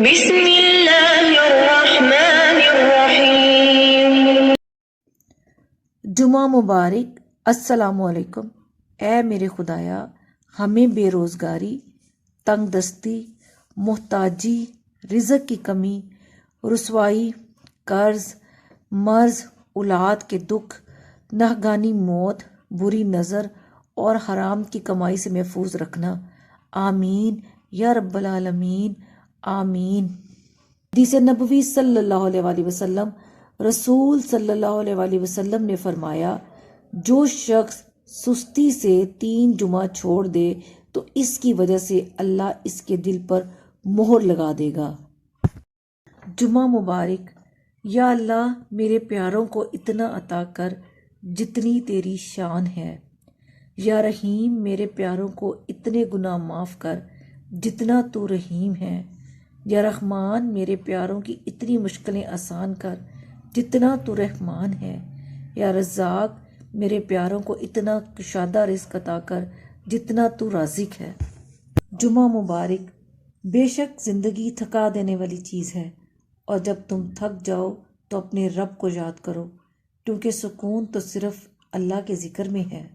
بسم اللہ الرحمن الرحیم۔ جمعہ مبارک۔ السلام علیکم۔ اے میرے خدایا، ہمیں بے روزگاری، تنگ دستی، محتاجی، رزق کی کمی، رسوائی، قرض، مرض، اولاد کے دکھ، ناگہانی موت، بری نظر اور حرام کی کمائی سے محفوظ رکھنا۔ آمین یا رب العالمین، آمین۔ حدیث نبوی صلی اللہ علیہ وآلہ وسلم، رسول صلی اللہ علیہ وآلہ وسلم نے فرمایا، جو شخص سستی سے 3 جمعہ چھوڑ دے تو اس کی وجہ سے اللہ اس کے دل پر مہر لگا دے گا۔ جمعہ مبارک۔ یا اللہ، میرے پیاروں کو اتنا عطا کر جتنی تیری شان ہے۔ یا رحیم، میرے پیاروں کو اتنے گناہ معاف کر جتنا تو رحیم ہے۔ یا رحمان، میرے پیاروں کی اتنی مشکلیں آسان کر جتنا تو رحمان ہے۔ یا رزاق، میرے پیاروں کو اتنا کشادہ رزق عطا کر جتنا تو رازق ہے۔ جمعہ مبارک۔ بے شک زندگی تھکا دینے والی چیز ہے، اور جب تم تھک جاؤ تو اپنے رب کو یاد کرو، کیونکہ سکون تو صرف اللہ کے ذکر میں ہے۔